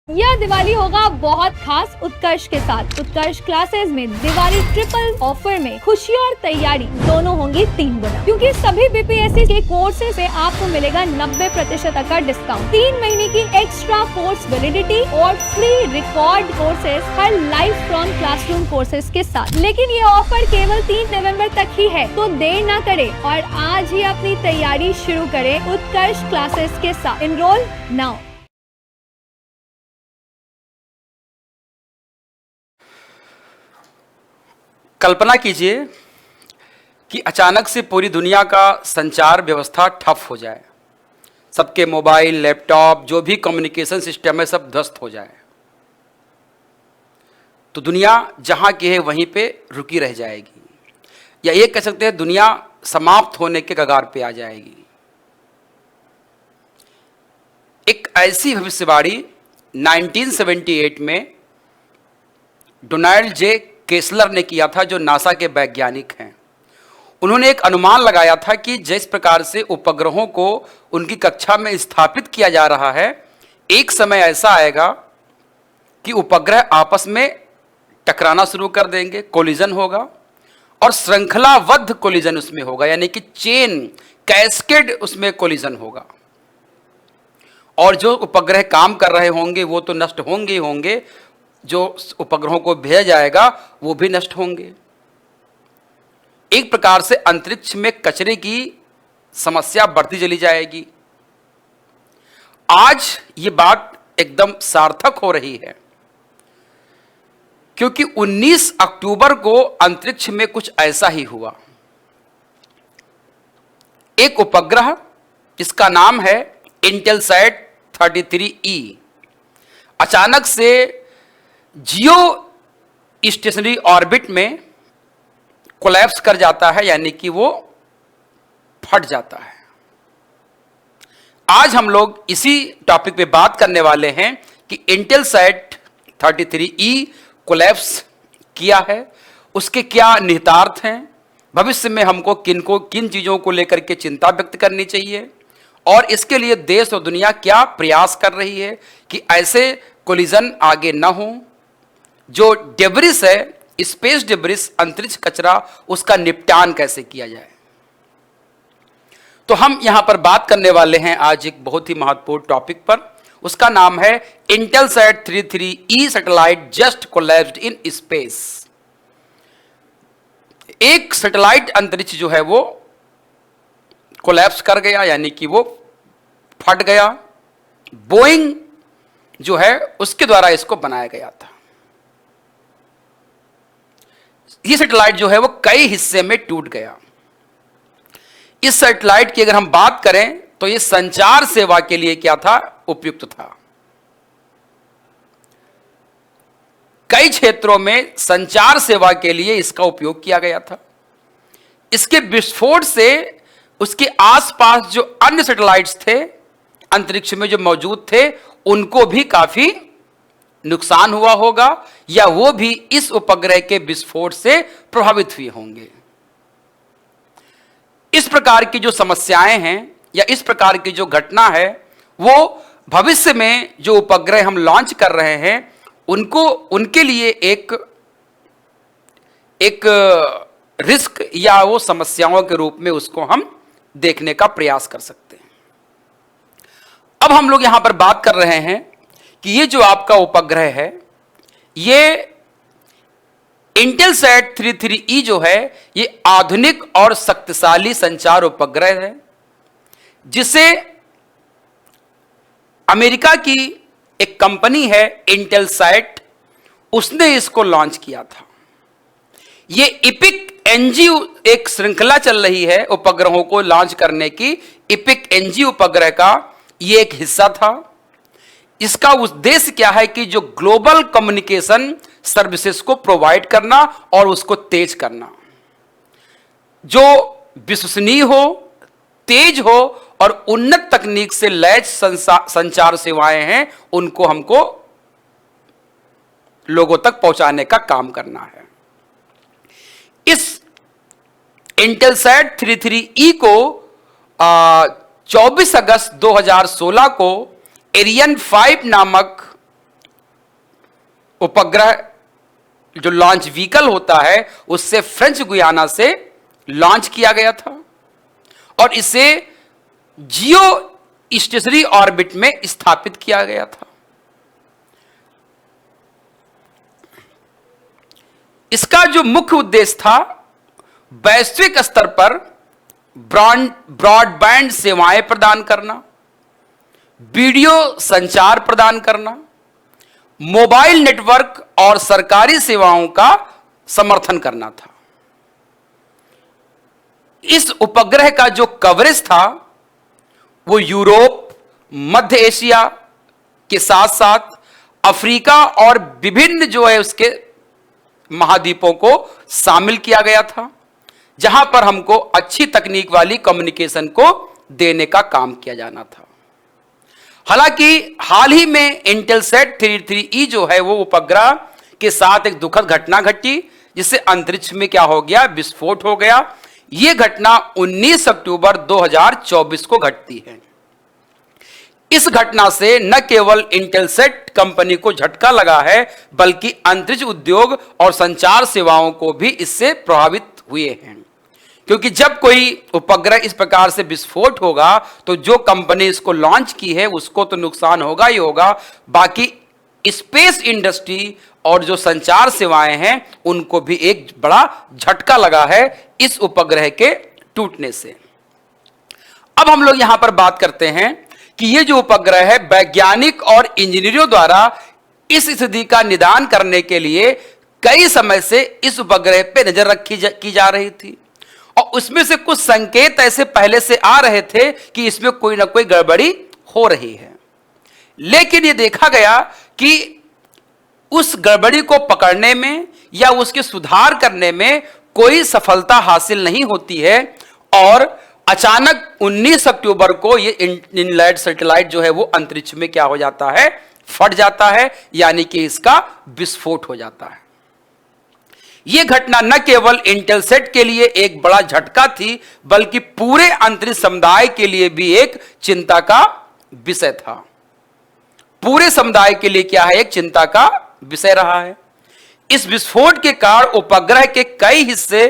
यह दिवाली होगा बहुत खास उत्कर्ष के साथ। उत्कर्ष क्लासेस में दिवाली ट्रिपल ऑफर में खुशी और तैयारी दोनों होंगी 3 गुना, क्योंकि सभी बीपीएससी के कोर्सेज पे आपको मिलेगा 90% तक का डिस्काउंट, 3 महीने की एक्स्ट्रा कोर्स वैलिडिटी और free record courses her live from classroom courses के साथ। लेकिन ये ऑफर केवल 3 नवंबर तक ही है, तो देर ना करें और आज ही अपनी तैयारी शुरू करें उत्कर्ष क्लासेस के साथ। Enrol now. कल्पना कीजिए कि अचानक से पूरी दुनिया का संचार व्यवस्था ठप हो जाए, सबके मोबाइल, लैपटॉप, जो भी कम्युनिकेशन सिस्टम है सब ध्वस्त हो जाए, तो दुनिया जहां की है वहीं पे रुकी रह जाएगी, या ये कह सकते हैं दुनिया समाप्त होने के कगार पे आ जाएगी। एक ऐसी भविष्यवाणी 1978 में डोनाल्ड जे केसलर ने किया था, जो नासा के वैज्ञानिक हैं। उन्होंने एक अनुमान लगाया था कि जिस प्रकार से उपग्रहों को उनकी कक्षा में स्थापित किया जा रहा है, एक समय ऐसा आएगा कि उपग्रह आपस में टकराना शुरू कर देंगे, कोलिजन होगा और श्रृंखलाबद्ध कोलिजन उसमें होगा, यानी कि चेन कैस्केड उसमें कोलिजन होगा। और जो उपग्रह काम कर रहे होंगे वो तो नष्ट होंगे ही होंगे, जो उपग्रहों को भेजा जाएगा वो भी नष्ट होंगे। एक प्रकार से अंतरिक्ष में कचरे की समस्या बढ़ती चली जाएगी। आज ये बात एकदम सार्थक हो रही है, क्योंकि 19 अक्टूबर को अंतरिक्ष में कुछ ऐसा ही हुआ। एक उपग्रह जिसका नाम है इंटेलसैट 33E अचानक से जियो स्टेशनरी ऑर्बिट में कोलैप्स कर जाता है, यानी कि वो फट जाता है। आज हम लोग इसी टॉपिक पे बात करने वाले हैं कि इंटेलसैट 33E कोलैप्स किया है, उसके क्या निहितार्थ हैं, भविष्य में हमको किन चीज़ों को लेकर के चिंता व्यक्त करनी चाहिए, और इसके लिए देश और दुनिया क्या प्रयास कर रही है कि ऐसे कोलिजन आगे न हो। जो डेब्रिस है, स्पेस डेब्रिस, अंतरिक्ष कचरा, उसका निपटान कैसे किया जाए। तो हम यहां पर बात करने वाले हैं आज एक बहुत ही महत्वपूर्ण टॉपिक पर। उसका नाम है Intelsat 33E satellite just collapsed in space. एक सैटेलाइट अंतरिक्ष जो है वो कोलैप्स कर गया, यानी कि वो फट गया। बोइंग जो है उसके द्वारा इसको बनाया गया था। ये सैटेलाइट जो है वो कई हिस्से में टूट गया। इस सैटेलाइट की अगर हम बात करें तो ये संचार सेवा के लिए क्या था, उपयुक्त था। कई क्षेत्रों में संचार सेवा के लिए इसका उपयोग किया गया था। इसके विस्फोट से उसके आसपास जो अन्य सैटेलाइट्स थे अंतरिक्ष में जो मौजूद थे, उनको भी काफी नुकसान हुआ होगा, या वो भी इस उपग्रह के विस्फोट से प्रभावित हुए होंगे। इस प्रकार की जो समस्याएं हैं या इस प्रकार की जो घटना है, वो भविष्य में जो उपग्रह हम लॉन्च कर रहे हैं उनके लिए एक रिस्क या वो समस्याओं के रूप में उसको हम देखने का प्रयास कर सकते हैं। अब हम लोग यहां पर बात कर रहे हैं कि ये जो आपका उपग्रह है, ये इंटेलसैट 33E जो है, ये आधुनिक और शक्तिशाली संचार उपग्रह है, जिसे अमेरिका की एक कंपनी है इंटेलसैट, उसने इसको लॉन्च किया था। ये इपिक एनजी एक श्रृंखला चल रही है उपग्रहों को लॉन्च करने की। इपिक एनजी उपग्रह का ये एक हिस्सा था। इसका उद्देश्य क्या है कि जो ग्लोबल कम्युनिकेशन सर्विसेज को प्रोवाइड करना और उसको तेज करना, जो विश्वसनीय हो, तेज हो और उन्नत तकनीक से लैस संचार सेवाएं हैं, उनको हमको लोगों तक पहुंचाने का काम करना है। इस इंटेलसैट 33E को 24 अगस्त 2016 को एरियन 5 नामक उपग्रह जो लॉन्च व्हीकल होता है उससे फ्रेंच गुयाना से लॉन्च किया गया था और इसे जियो स्टेशनरी ऑर्बिट में स्थापित किया गया था। इसका जो मुख्य उद्देश्य था वैश्विक स्तर पर ब्रॉडबैंड सेवाएं प्रदान करना, वीडियो संचार प्रदान करना, मोबाइल नेटवर्क और सरकारी सेवाओं का समर्थन करना था। इस उपग्रह का जो कवरेज था वो यूरोप, मध्य एशिया के साथ साथ अफ्रीका और विभिन्न जो है उसके महाद्वीपों को शामिल किया गया था, जहां पर हमको अच्छी तकनीक वाली कम्युनिकेशन को देने का काम किया जाना था। हालांकि हाल ही में इंटेलसेट 33E जो है वो उपग्रह के साथ एक दुखद घटना घटी, जिससे अंतरिक्ष में क्या हो गया, विस्फोट हो गया। यह घटना 19 अक्टूबर 2024 को घटती है। इस घटना से न केवल इंटेलसेट कंपनी को झटका लगा है बल्कि अंतरिक्ष उद्योग और संचार सेवाओं को भी इससे प्रभावित हुए हैं, क्योंकि जब कोई उपग्रह इस प्रकार से विस्फोट होगा तो जो कंपनी इसको लॉन्च की है उसको तो नुकसान होगा ही होगा, बाकी स्पेस इंडस्ट्री और जो संचार सेवाएं हैं उनको भी एक बड़ा झटका लगा है इस उपग्रह के टूटने से। अब हम लोग यहां पर बात करते हैं कि ये जो उपग्रह है वैज्ञानिक और इंजीनियरों द्वारा इस स्थिति का निदान करने के लिए कई समय से इस उपग्रह पे नजर रखी की जा रही थी और उसमें से कुछ संकेत ऐसे पहले से आ रहे थे कि इसमें कोई ना कोई गड़बड़ी हो रही है, लेकिन ये देखा गया कि उस गड़बड़ी को पकड़ने में या उसके सुधार करने में कोई सफलता हासिल नहीं होती है और अचानक 19 अक्टूबर को ये इनलैंड सैटेलाइट जो है वो अंतरिक्ष में क्या हो जाता है, फट जाता है, यानी कि इसका विस्फोट हो जाता है। यह घटना न केवल इंटेलसेट के लिए एक बड़ा झटका थी बल्कि पूरे अंतरिक्ष समुदाय के लिए भी एक चिंता का विषय था। पूरे समुदाय के लिए क्या है, एक चिंता का विषय रहा है। इस विस्फोट के कारण उपग्रह के कई हिस्से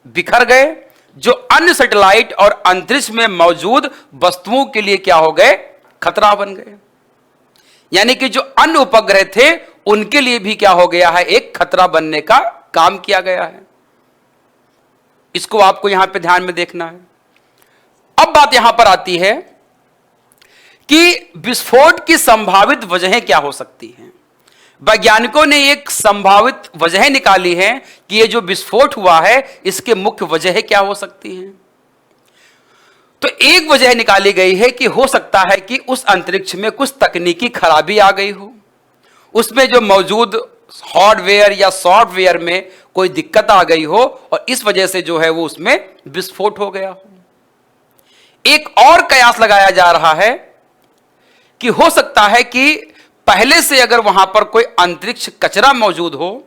बिखर गए जो अन्य सैटेलाइट और अंतरिक्ष में मौजूद वस्तुओं के लिए क्या हो गए, खतरा बन गए। यानी कि जो अन्य उपग्रह थे उनके लिए भी क्या हो गया है, एक खतरा बनने का काम किया गया है। इसको आपको यहां पे ध्यान में देखना है। अब बात यहां पर आती है कि विस्फोट की संभावित वजहें क्या हो सकती हैं। वैज्ञानिकों ने एक संभावित वजह निकाली है कि ये जो विस्फोट हुआ है इसके मुख्य वजह क्या हो सकती हैं। तो एक वजह निकाली गई है कि हो सकता है कि उस अंतरिक्ष में कुछ तकनीकी खराबी आ गई हो, उसमें जो मौजूद हार्डवेयर या सॉफ्टवेयर में कोई दिक्कत आ गई हो और इस वजह से जो है वो उसमें विस्फोट हो गया हो। एक और कयास लगाया जा रहा है कि हो सकता है कि पहले से अगर वहां पर कोई अंतरिक्ष कचरा मौजूद हो,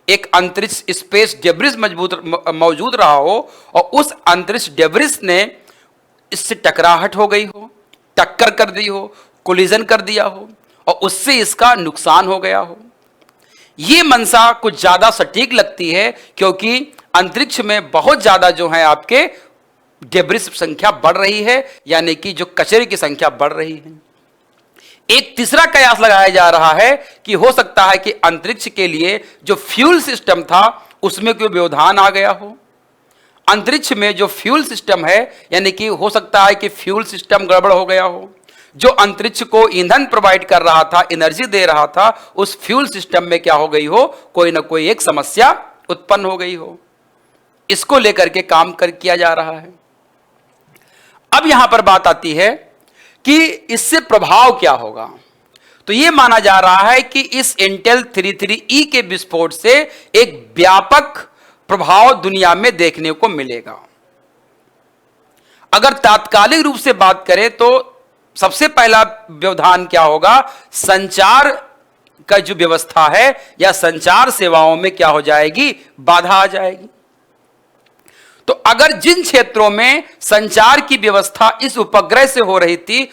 एक अंतरिक्ष स्पेस डेब्रिस मौजूद रहा हो और उस अंतरिक्ष डेब्रिस ने इससे टकराहट हो गई हो, टक्कर कर दी हो, कोलिजन कर दिया हो और उससे इसका नुकसान हो गया हो। यह मंशा कुछ ज्यादा सटीक लगती है क्योंकि अंतरिक्ष में बहुत ज्यादा जो है आपके डेब्रिस संख्या बढ़ रही है, यानी कि जो कचरे की संख्या बढ़ रही है। एक तीसरा कयास लगाया जा रहा है कि हो सकता है कि अंतरिक्ष के लिए जो फ्यूल सिस्टम था उसमें कोई व्यवधान आ गया हो। अंतरिक्ष में जो फ्यूल सिस्टम है, यानी कि हो सकता है कि फ्यूल सिस्टम गड़बड़ हो गया हो। जो अंतरिक्ष को ईंधन प्रोवाइड कर रहा था, एनर्जी दे रहा था, उस फ्यूल सिस्टम में क्या हो गई हो, कोई ना कोई एक समस्या उत्पन्न हो गई हो। इसको लेकर के काम किया जा रहा है। अब यहां पर बात आती है कि इससे प्रभाव क्या होगा। तो यह माना जा रहा है कि इस इंटेल 33E के विस्फोट से एक व्यापक प्रभाव दुनिया में देखने को मिलेगा। अगर तात्कालिक रूप से बात करें तो सबसे पहला व्यवधान क्या होगा, संचार का जो व्यवस्था है या संचार सेवाओं में क्या हो जाएगी, बाधा आ जाएगी। तो अगर जिन क्षेत्रों में संचार की व्यवस्था इस उपग्रह से हो रही थी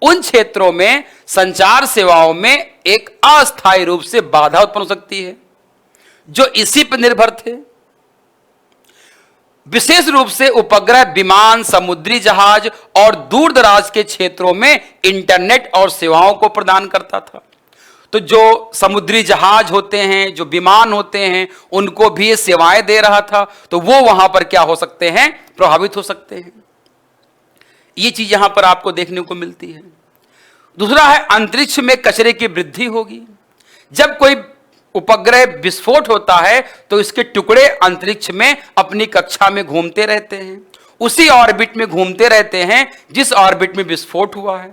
उन क्षेत्रों में संचार सेवाओं में एक अस्थायी रूप से बाधा उत्पन्न हो सकती है जो इसी पर निर्भर थे। विशेष रूप से उपग्रह विमान, समुद्री जहाज और दूर दराज के क्षेत्रों में इंटरनेट और सेवाओं को प्रदान करता था। तो जो समुद्री जहाज होते हैं, जो विमान होते हैं, उनको भी ये सेवाएं दे रहा था, तो वो वहां पर क्या हो सकते हैं, प्रभावित हो सकते हैं। ये चीज यहां पर आपको देखने को मिलती है। दूसरा है अंतरिक्ष में कचरे की वृद्धि होगी। जब कोई उपग्रह विस्फोट होता है तो इसके टुकड़े अंतरिक्ष में अपनी कक्षा में घूमते रहते हैं, उसी ऑर्बिट में घूमते रहते हैं जिस ऑर्बिट में विस्फोट हुआ है।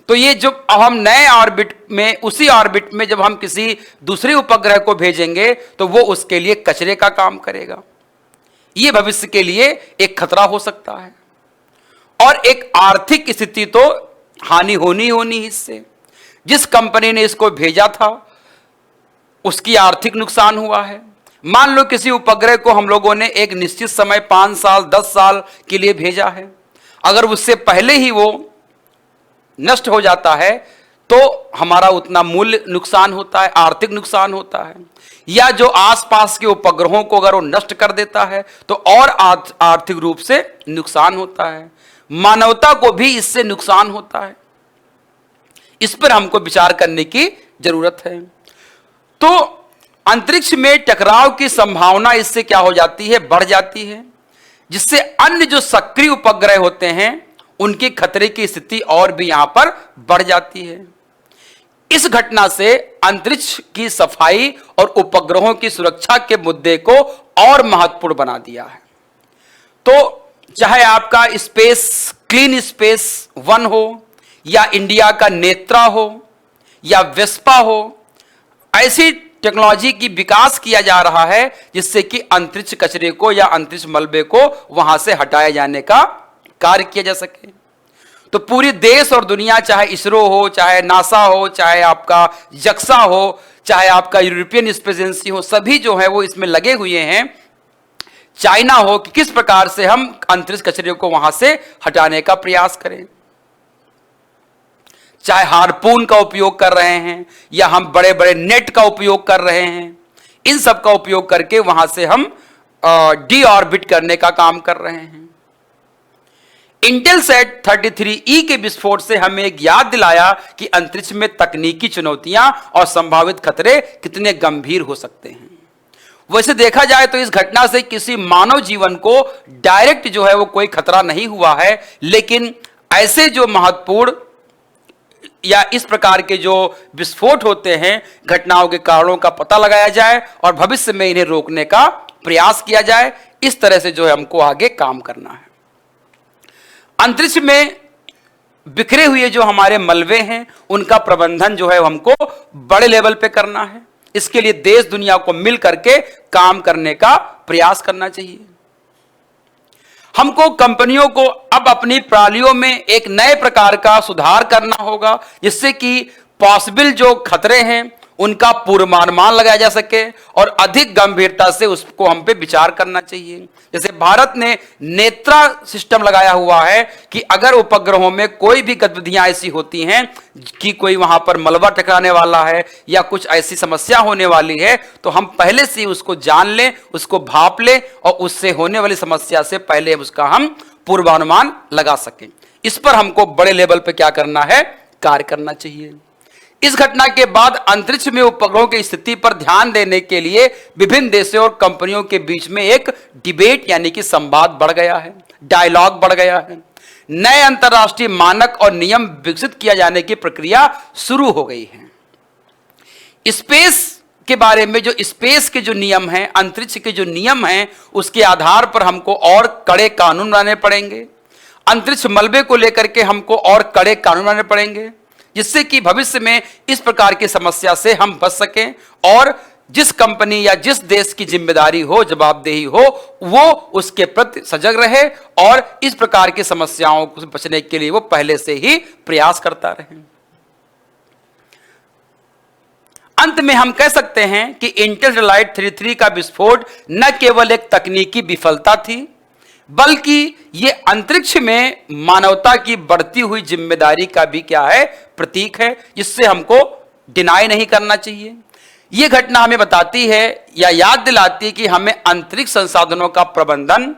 तो ये जो अब हम नए ऑर्बिट में, उसी ऑर्बिट में जब हम किसी दूसरे उपग्रह को भेजेंगे तो वो उसके लिए कचरे का काम करेगा। ये भविष्य के लिए एक खतरा हो सकता है। और एक आर्थिक स्थिति तो हानि होनी इससे। जिस कंपनी ने इसको भेजा था उसकी आर्थिक नुकसान हुआ है। मान लो किसी उपग्रह को हम लोगों ने एक निश्चित समय 5 साल 10 साल के लिए भेजा है, अगर उससे पहले ही वो नष्ट हो जाता है तो हमारा उतना मूल्य नुकसान होता है, आर्थिक नुकसान होता है। या जो आसपास के उपग्रहों को अगर वो नष्ट कर देता है तो और आर्थिक रूप से नुकसान होता है। मानवता को भी इससे नुकसान होता है। इस पर हमको विचार करने की जरूरत है। तो अंतरिक्ष में टकराव की संभावना इससे क्या हो जाती है, बढ़ जाती है, जिससे अन्य जो सक्रिय उपग्रह होते हैं उनकी खतरे की स्थिति और भी यहां पर बढ़ जाती है। इस घटना से अंतरिक्ष की सफाई और उपग्रहों की सुरक्षा के मुद्दे को और महत्वपूर्ण बना दिया है। तो चाहे आपका स्पेस, क्लीन स्पेस 1 हो, या इंडिया का नेत्रा हो, या वेस्पा हो, ऐसी टेक्नोलॉजी की विकास किया जा रहा है जिससे कि अंतरिक्ष कचरे को या अंतरिक्ष मलबे को वहां से हटाए जाने का कार्य किया जा सके। तो पूरी देश और दुनिया, चाहे इसरो हो, चाहे नासा हो, चाहे आपका जक्सा हो, चाहे आपका यूरोपियन स्पेस एजेंसी हो, सभी जो है वो इसमें लगे हुए हैं। चाइना हो, कि किस प्रकार से हम अंतरिक्ष कचरे को वहां से हटाने का प्रयास करें। चाहे हार्पून का उपयोग कर रहे हैं या हम बड़े बड़े नेट का उपयोग कर रहे हैं, इन सब का उपयोग करके वहां से हम डी ऑर्बिट करने का काम कर रहे हैं। इंटेलसैट 33E के विस्फोट से हमें एक याद दिलाया कि अंतरिक्ष में तकनीकी चुनौतियां और संभावित खतरे कितने गंभीर हो सकते हैं। वैसे देखा जाए तो इस घटना से किसी मानव जीवन को डायरेक्ट जो है वो कोई खतरा नहीं हुआ है, लेकिन ऐसे जो महत्वपूर्ण या इस प्रकार के जो विस्फोट होते हैं, घटनाओं के कारणों का पता लगाया जाए और भविष्य में इन्हें रोकने का प्रयास किया जाए। इस तरह से जो है हमको आगे काम करना है। अंतरिक्ष में बिखरे हुए जो हमारे मलबे हैं उनका प्रबंधन जो है हमको बड़े लेवल पे करना है। इसके लिए देश दुनिया को मिल करके काम करने का प्रयास करना चाहिए। हमको कंपनियों को अब अपनी प्रणालियों में एक नए प्रकार का सुधार करना होगा जिससे कि पॉसिबल जो खतरे हैं उनका पूर्वानुमान लगाया जा सके और अधिक गंभीरता से उसको हम पे विचार करना चाहिए। जैसे भारत ने नेत्रा सिस्टम लगाया हुआ है कि अगर उपग्रहों में कोई भी गतिविधियां ऐसी होती हैं कि कोई वहां पर मलबा टकराने वाला है या कुछ ऐसी समस्या होने वाली है, तो हम पहले से उसको जान लें, उसको भांप लें और उससे होने वाली समस्या से पहले उसका हम पूर्वानुमान लगा सकें। इस पर हमको बड़े लेवल पे क्या करना है, कार्य करना चाहिए। इस घटना के बाद अंतरिक्ष में उपग्रहों की स्थिति पर ध्यान देने के लिए विभिन्न देशों और कंपनियों के बीच में एक डिबेट यानी कि संवाद बढ़ गया है, डायलॉग बढ़ गया है। नए अंतर्राष्ट्रीय मानक और नियम विकसित किया जाने की प्रक्रिया शुरू हो गई है। स्पेस के बारे में जो स्पेस के जो नियम हैं, अंतरिक्ष के जो नियम हैं, उसके आधार पर हमको और कड़े कानून बनाने पड़ेंगे। अंतरिक्ष मलबे को लेकर के हमको और कड़े कानून बनाने पड़ेंगे जिससे कि भविष्य में इस प्रकार की समस्या से हम बच सकें और जिस कंपनी या जिस देश की जिम्मेदारी हो, जवाबदेही हो, वो उसके प्रति सजग रहे और इस प्रकार की समस्याओं से बचने के लिए वो पहले से ही प्रयास करता रहे। अंत में हम कह सकते हैं कि इंटेलसैट 33 का विस्फोट न केवल एक तकनीकी विफलता थी बल्कि ये अंतरिक्ष में मानवता की बढ़ती हुई जिम्मेदारी का भी क्या है, प्रतीक है, जिससे हमको डिनाई नहीं करना चाहिए। ये घटना हमें बताती है या याद दिलाती है कि हमें अंतरिक्ष संसाधनों का प्रबंधन,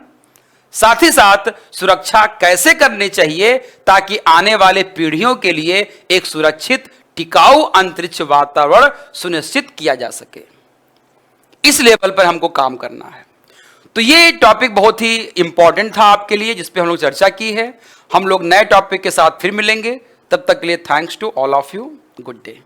साथ ही साथ सुरक्षा कैसे करनी चाहिए ताकि आने वाले पीढ़ियों के लिए एक सुरक्षित टिकाऊ अंतरिक्ष वातावरण सुनिश्चित किया जा सके। इस लेवल पर हमको काम करना है। तो ये टॉपिक बहुत ही इंपॉर्टेंट था आपके लिए, जिस पे हम लोग चर्चा की है। हम लोग नए टॉपिक के साथ फिर मिलेंगे। तब तक के लिए thanks to all of you. Good day.